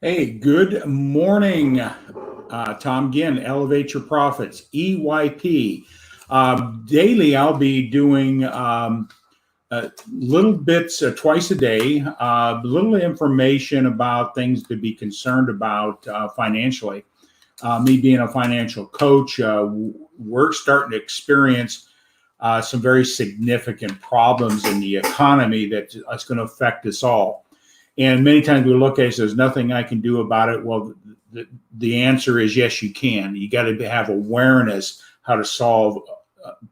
Hey, good morning. Tom Ginn, Elevate Your Profits, EYP. Daily, I'll be doing little bits twice a day, little information about things to be concerned about financially. Me being a financial coach, we're starting to experience some very significant problems in the economy that's going to affect us all. And many times we look at it, there's nothing I can do about it. Well, the answer is yes, you can. You got to have awareness how to solve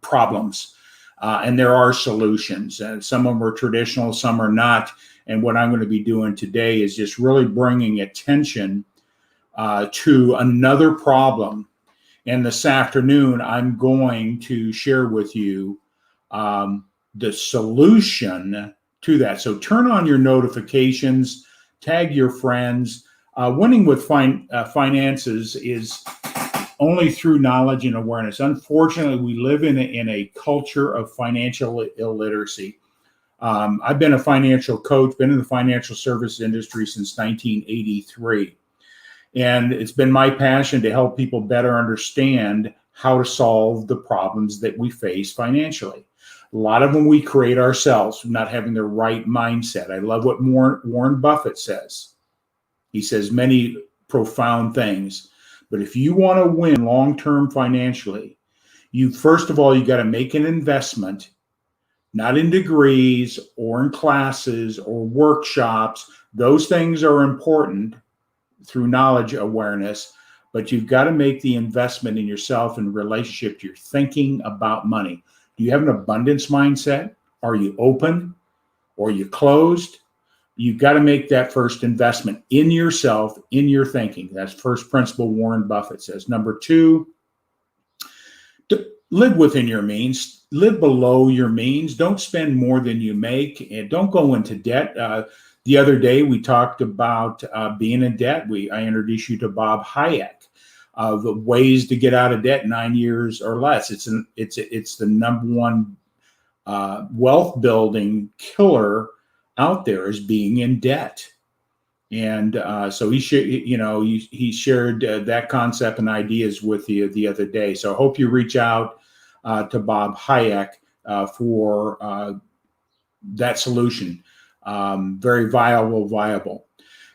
problems. And there are solutions. And some of them are traditional, some are not. And what I'm going to be doing today is just really bringing attention to another problem. And this afternoon, I'm going to share with you the solution to that. So turn on your notifications, tag your friends. Winning with finances is only through knowledge and awareness. Unfortunately, we live in a culture of financial illiteracy. I've been a financial coach, been in the financial service industry since 1983. And it's been my passion to help people better understand how to solve the problems that we face financially. A lot of them we create ourselves, not having the right mindset. I love what Warren Buffett says. He says many profound things. But if you want to win long-term financially, first of all, you got to make an investment, not in degrees or in classes or workshops. Those things are important through knowledge awareness, but you've got to make the investment in yourself in relationship to your thinking about money. Do you have an abundance mindset? Are you open or are you closed? You've got to make that first investment in yourself, in your thinking. That's first principle Warren Buffett says. Number two, live within your means, live below your means. Don't spend more than you make, and don't go into debt. The other day, we talked about being in debt. I introduced you to Bob Hayek. The ways to get out of debt 9 years or less. It's the number one wealth building killer out there is being in debt. And so he shared that concept and ideas with you the other day. So I hope you reach out to Bob Hayek for that solution. Very viable.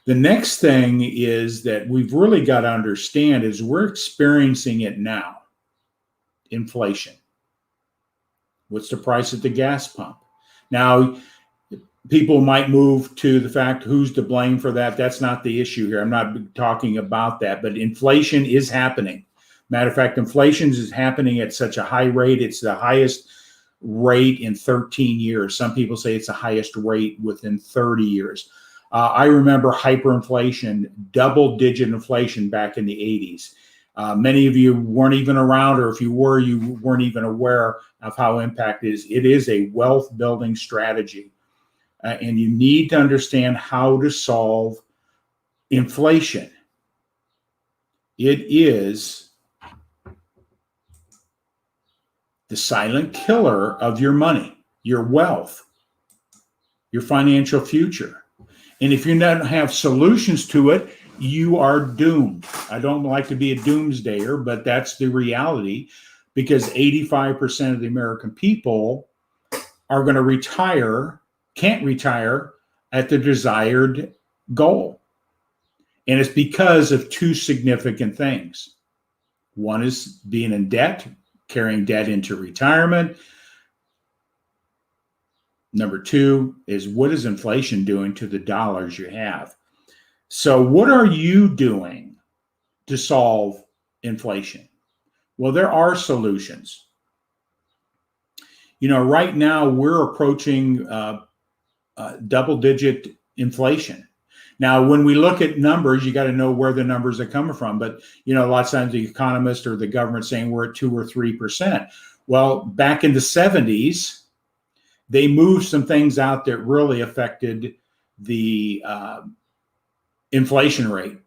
The next thing is that we've really got to understand is we're experiencing it now. Inflation. What's the price at the gas pump? Now, people might move to the fact who's to blame for that. That's not the issue here. I'm not talking about that, but inflation is happening. Matter of fact, inflation is happening at such a high rate. It's the highest rate in 13 years. Some people say it's the highest rate within 30 years. I remember hyperinflation, double-digit inflation back in the 80s. Many of you weren't even around, or if you were, you weren't even aware of how impact is. It is a wealth-building strategy, and you need to understand how to solve inflation. It is the silent killer of your money, your wealth, your financial future. And if you don't have solutions to it, you are doomed. I don't like to be a doomsdayer, but that's the reality, because 85% of the American people are going to can't retire at the desired goal. And it's because of two significant things. One is being in debt, carrying debt into retirement. Number two is, what is inflation doing to the dollars you have? So what are you doing to solve inflation? Well, there are solutions. Right now we're approaching double-digit inflation. Now, when we look at numbers, you got to know where the numbers are coming from. But, a lot of times the economists or the government saying we're at 2 or 3%. Well, back in the 70s, they moved some things out that really affected the inflation rate.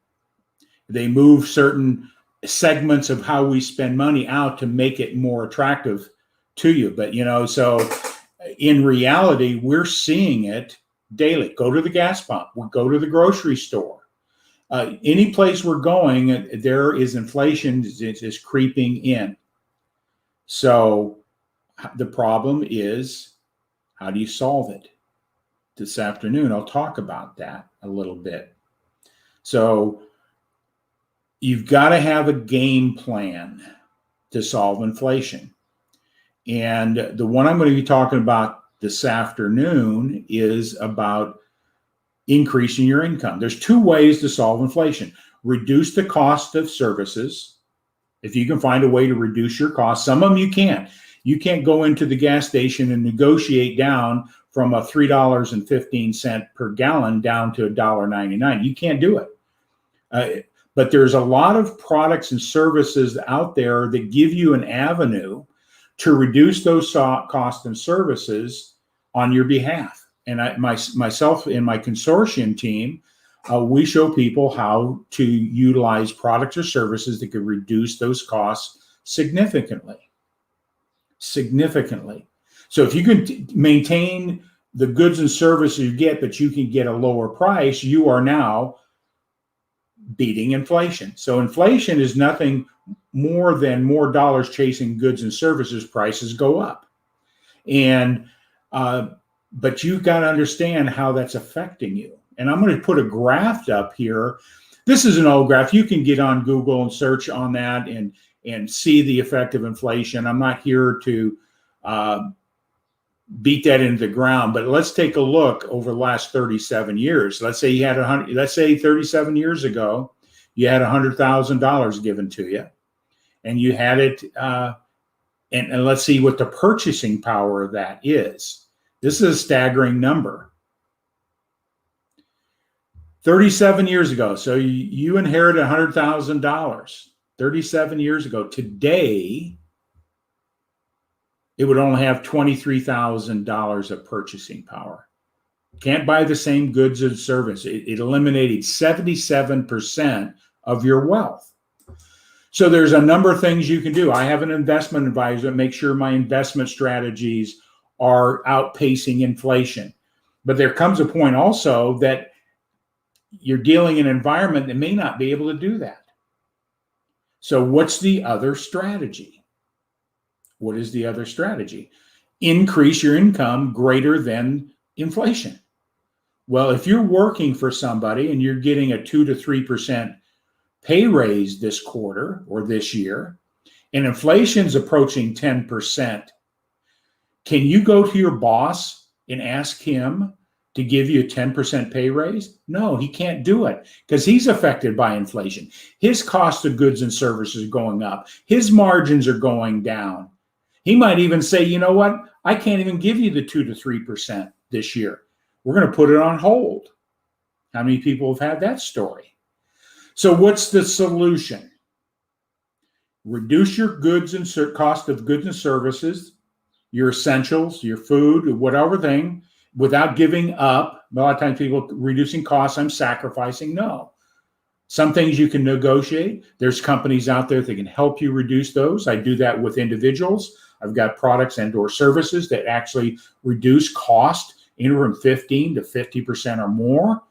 They moved certain segments of how we spend money out to make it more attractive to you. But, so in reality, we're seeing it daily. Go to the gas pump, go to the grocery store. Any place we're going, there is inflation is creeping in. So the problem is, how do you solve it? This afternoon, I'll talk about that a little bit. So you've got to have a game plan to solve inflation. And the one I'm going to be talking about this afternoon is about increasing your income. There's two ways to solve inflation. Reduce the cost of services. If you can find a way to reduce your costs, some of them you can't. You can't go into the gas station and negotiate down from a $3.15 per gallon down to $1.99. You can't do it. But there's a lot of products and services out there that give you an avenue to reduce those costs and services on your behalf. And myself and my consortium team, we show people how to utilize products or services that could reduce those costs significantly. So if you can maintain the goods and services you get, but you can get a lower price, you are now beating inflation. So inflation is nothing more than more dollars chasing goods and services prices go up. And but you've got to understand how that's affecting you. And I'm going to put a graph up here. This is an old graph. You can get on Google and search on that and see the effect of inflation. I'm not here to beat that into the ground, but let's take a look over the last 37 years. Let's say you had 37 years ago, you had $100,000 given to you, and you had it, and let's see what the purchasing power of that is. This is a staggering number. 37 years ago, so you inherited $100,000 37 years ago. Today, it would only have $23,000 of purchasing power. Can't buy the same goods and service. It eliminated 77% of your wealth. So there's a number of things you can do. I have an investment advisor that makes sure my investment strategies are outpacing inflation. But there comes a point also that you're dealing in an environment that may not be able to do that. So what's the other strategy? What is the other strategy? Increase your income greater than inflation. Well, if you're working for somebody and you're getting a 2 to 3% pay raise this quarter or this year, and inflation's approaching 10%, can you go to your boss and ask him to give you a 10% pay raise? No, he can't do it because he's affected by inflation. His cost of goods and services are going up. His margins are going down. He might even say, you know what? I can't even give you the 2 to 3% this year. We're going to put it on hold. How many people have had that story? So what's the solution? Reduce your goods and cost of goods and services, your essentials, your food, whatever thing, without giving up. A lot of times people reducing costs, I'm sacrificing. No. Some things you can negotiate. There's companies out there that can help you reduce those. I do that with individuals. I've got products and or services that actually reduce cost anywhere from 15 to 50% or more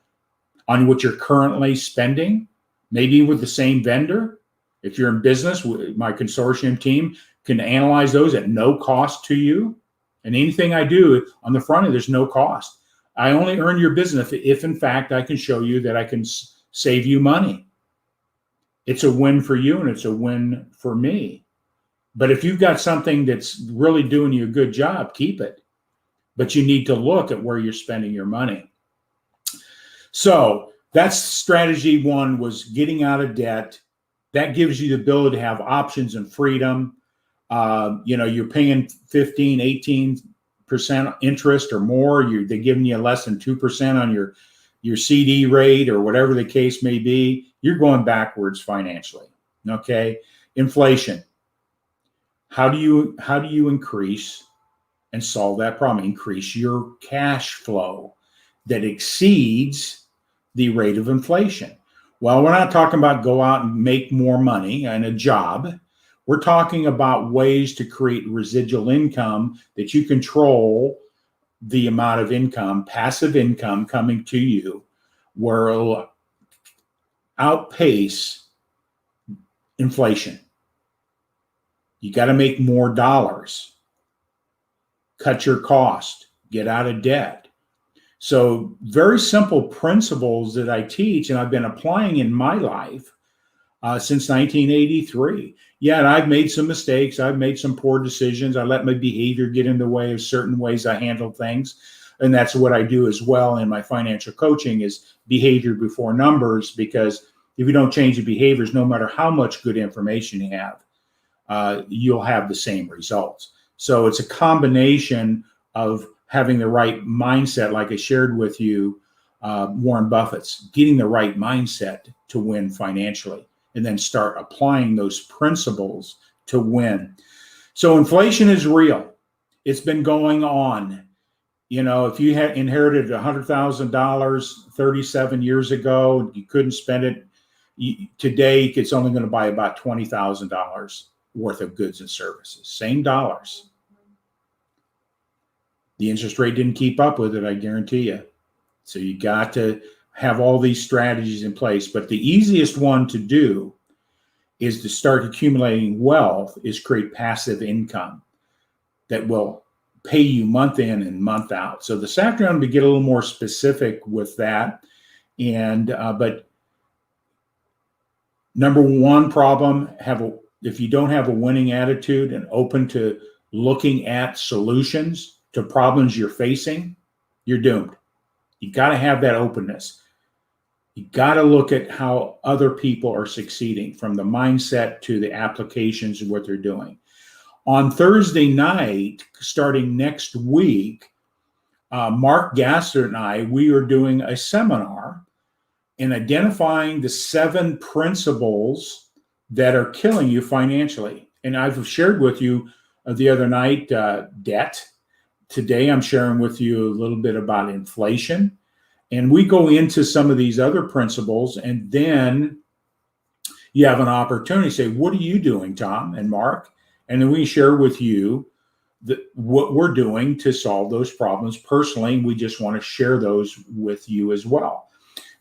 on what you're currently spending, maybe with the same vendor. If you're in business, my consortium team can analyze those at no cost to you. And anything I do on the front end, there's no cost. I only earn your business if, in fact, I can show you that I can save you money. It's a win for you and it's a win for me. But if you've got something that's really doing you a good job, keep it. But you need to look at where you're spending your money. So that's strategy one, was getting out of debt. That gives you the ability to have options and freedom. You're paying 15, 18% interest or more. They're giving you less than 2% on your CD rate or whatever the case may be. You're going backwards financially. Okay. Inflation. How do you increase and solve that problem? Increase your cash flow that exceeds the rate of inflation. Well, we're not talking about go out and make more money and a job. We're talking about ways to create residual income that you control the amount of income, passive income coming to you, where outpace inflation. You got to make more dollars, cut your cost, get out of debt. So very simple principles that I teach and I've been applying in my life since 1983. Yeah, and I've made some mistakes. I've made some poor decisions. I let my behavior get in the way of certain ways I handle things. And that's what I do as well in my financial coaching is behavior before numbers, because if you don't change the behaviors, no matter how much good information you have, you'll have the same results. So it's a combination of having the right mindset, like I shared with you, Warren Buffett's, getting the right mindset to win financially, and then start applying those principles to win. So inflation is real. It's been going on. You know, if you had inherited $100,000 37 years ago, you couldn't spend it. Today, it's only going to buy about $20,000 worth of goods and services. Same dollars. The interest rate didn't keep up with it, I guarantee you. So you got to have all these strategies in place. But the easiest one to do is to start accumulating wealth, is create passive income that will pay you month in and month out. So this afternoon, I'm going to get a little more specific with that. And but number one problem, if you don't have a winning attitude and open to looking at solutions to problems you're facing, you're doomed. You got to have that openness. You got to look at how other people are succeeding, from the mindset to the applications of what they're doing. On Thursday night, starting next week, Mark Gasser and I, we are doing a seminar in identifying the 7 principles that are killing you financially. And I've shared with you the other night, debt. Today, I'm sharing with you a little bit about inflation. And we go into some of these other principles, and then you have an opportunity to say, what are you doing, Tom and Mark? And then we share with you what we're doing to solve those problems personally. And we just want to share those with you as well.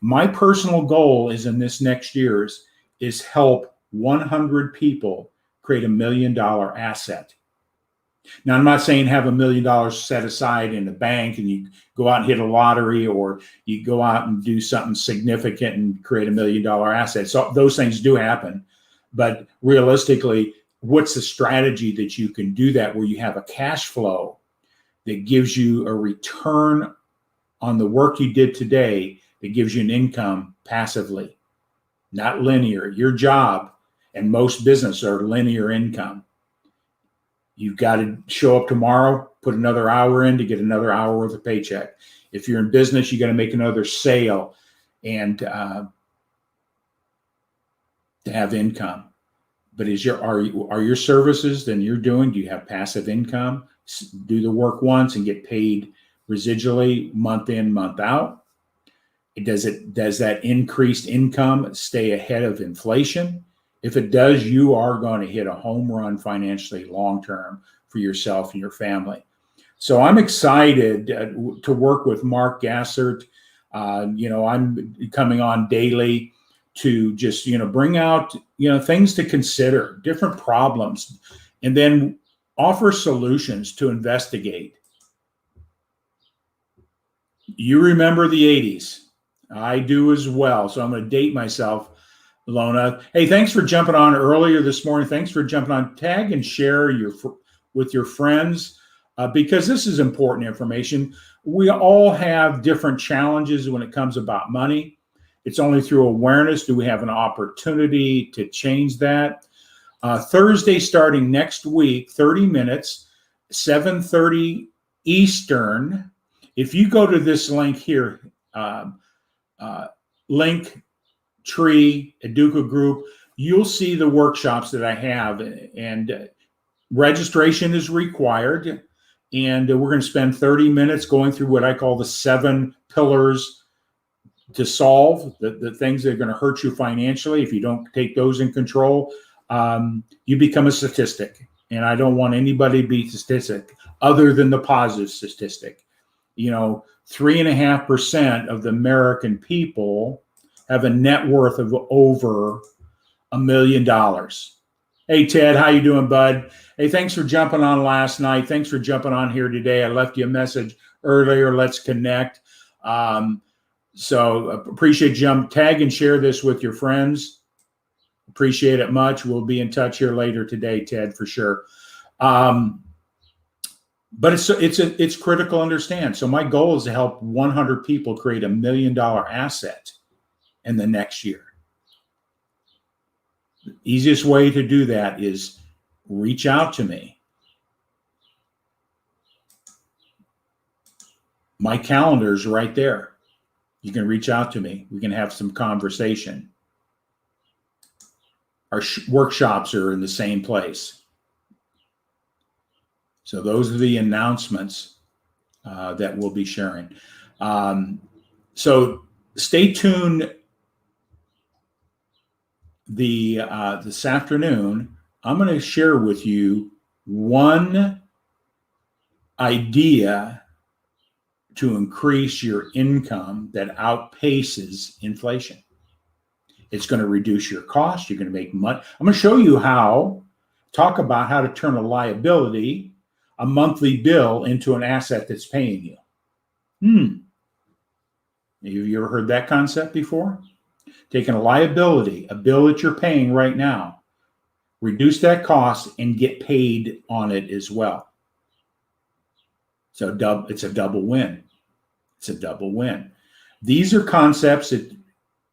My personal goal is in this next year's is help 100 people create $1 million asset. Now, I'm not saying have $1 million set aside in the bank and you go out and hit a lottery, or you go out and do something significant and create $1 million asset. So those things do happen. But realistically, what's the strategy that you can do that where you have a cash flow that gives you a return on the work you did today, that gives you an income passively, not linear? Your job and most business are linear income. You've got to show up tomorrow, put another hour in to get another hour worth of paycheck. If you're in business, you got to make another sale and to have income. But are your services that you're doing, do you have passive income? Do the work once and get paid residually month in, month out? Does that increased income stay ahead of inflation? If it does, you are going to hit a home run financially long-term for yourself and your family. So I'm excited to work with Mark Gassert. I'm coming on daily to just, bring out, things to consider, different problems, and then offer solutions to investigate. You remember the 80s. I do as well. So I'm going to date myself, Lona. Hey, thanks for jumping on earlier this morning. Thanks for jumping on. Tag and share with your friends because this is important information. We all have different challenges when it comes about money. It's only through awareness do we have an opportunity to change that. Thursday, starting next week, 30 minutes, 7:30 Eastern. If you go to this link here, link Tree Educa Group, you'll see the workshops that I have, and registration is required. And we're going to spend 30 minutes going through what I call the 7 pillars to solve the things that are going to hurt you financially. If you don't take those in control, you become a statistic. And I don't want anybody to be a statistic other than the positive statistic. 3.5% of the American people have a net worth of over $1 million. Hey, Ted, how you doing, bud? Hey, thanks for jumping on last night. Thanks for jumping on here today. I left you a message earlier. Let's connect. So appreciate you. Tag and share this with your friends. Appreciate it much. We'll be in touch here later today, Ted, for sure. But it's critical to understand. So my goal is to help 100 people create $1 million asset in the next year. The easiest way to do that is reach out to me. My calendar's right there. You can reach out to me. We can have some conversation. Our workshops are in the same place. So those are the announcements that we'll be sharing. So stay tuned. This afternoon, I'm going to share with you one idea to increase your income that outpaces inflation. It's going to reduce your cost. You're going to make money. I'm going to show you talk about how to turn a liability, a monthly bill, into an asset that's paying you. Have you ever heard that concept before? Taking a liability, a bill that you're paying right now, reduce that cost and get paid on it as well. So it's a double win. It's a double win. These are concepts that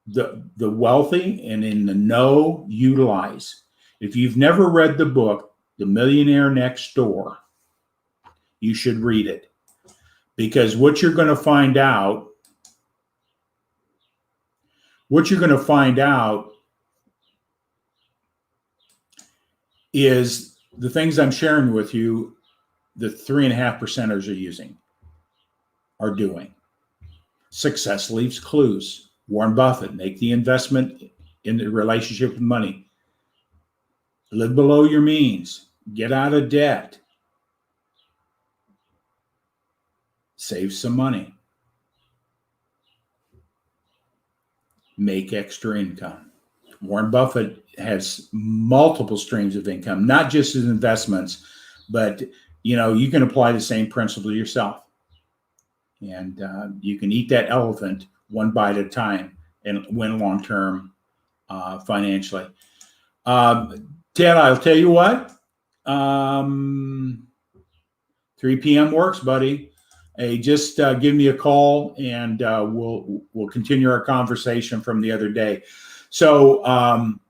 the wealthy and in the know utilize. If you've never read the book, The Millionaire Next Door, you should read it. Because what you're going to find out is the things I'm sharing with you, the 3.5% are doing. Success leaves clues. Warren Buffett, make the investment in the relationship with money. Live below your means. Get out of debt. Save some money. Make extra income. Warren Buffett has multiple streams of income, not just his investments, but you can apply the same principle yourself. And you can eat that elephant one bite at a time and win long-term financially. Ted, I'll tell you what, 3 p.m. works, buddy. Hey, just give me a call and we'll continue our conversation from the other day. So I'm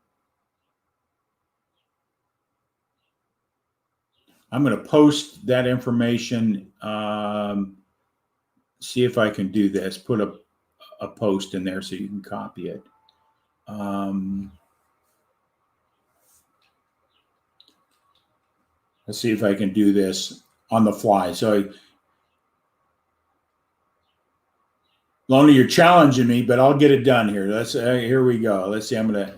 going to post that information. See if I can do this. Put a post in there so you can copy it. Let's see if I can do this on the fly. So, Lonnie, you're challenging me, but I'll get it done here. Here we go. Let's see. I'm going to.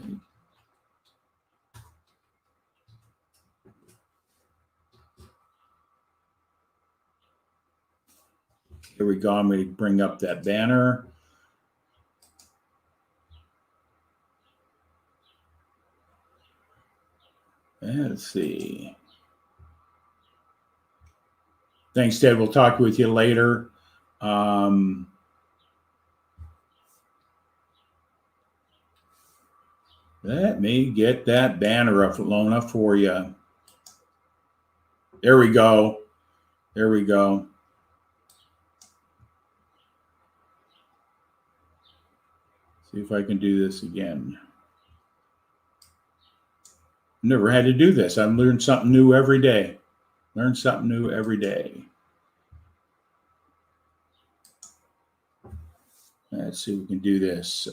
Here we go. I'm going to bring up that banner. Let's see. Thanks, Ted. We'll talk with you later. Let me get that banner up, Lona, for you. There we go. There we go. See if I can do this again. Never had to do this. I've learned something new every day. Learn something new every day. Let's see if we can do this.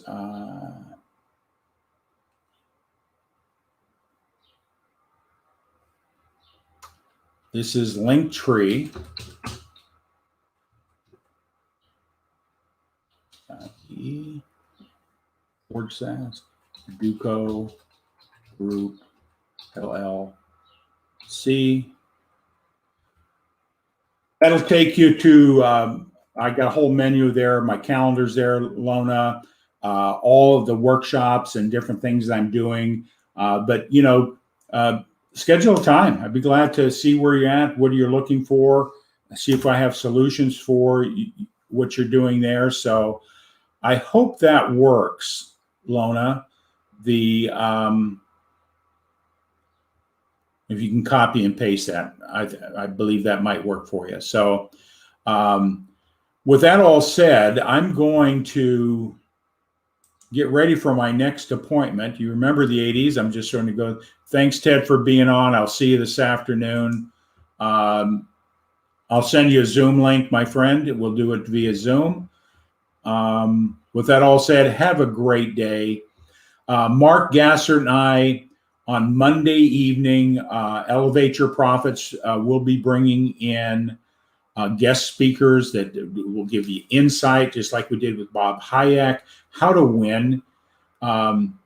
This is Linktree. // Duco Group LLC. That'll take you to, I got a whole menu there. My calendar's there, Lona. all of the workshops and different things I'm doing. But schedule a time. I'd be glad to see where you're at, what you're looking for, see if I have solutions for what you're doing there. So I hope that works, Lona. The if you can copy and paste that, I believe that might work for you. So with that all said, I'm going to get ready for my next appointment. You remember the 80s. I'm just going to go. Thanks, Ted, for being on. I'll see you this afternoon. I'll send you a Zoom link, my friend. We'll do it via Zoom. With that all said, have a great day. Mark Gassert and I, on Monday evening, Elevate Your Profits, we'll be bringing in guest speakers that will give you insight, just like we did with Bob Hayek, how to win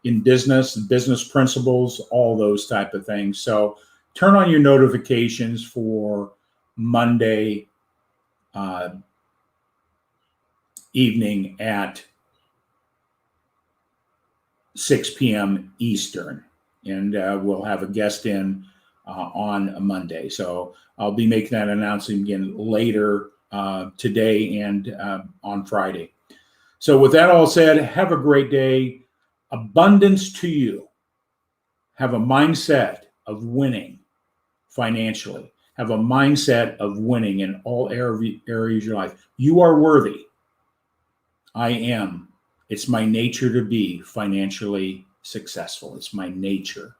in business, business principles, all those type of things. So turn on your notifications for Monday evening at 6 p.m. Eastern, and we'll have a guest in on a Monday. So I'll be making that announcement again later today and on Friday. So with that all said, have a great day. Abundance to you. Have a mindset of winning financially. Have a mindset of winning in all areas of your life. You are worthy. I am. It's my nature to be financially successful. It's my nature.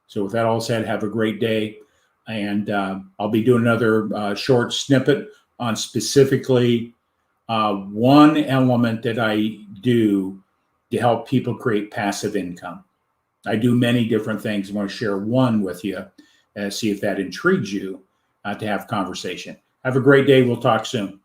So with that all said, have a great day. And I'll be doing another short snippet on specifically one element that I do to help people create passive income. I do many different things. I want to share one with you and see if that intrigues you to have conversation. Have a great day. We'll talk soon.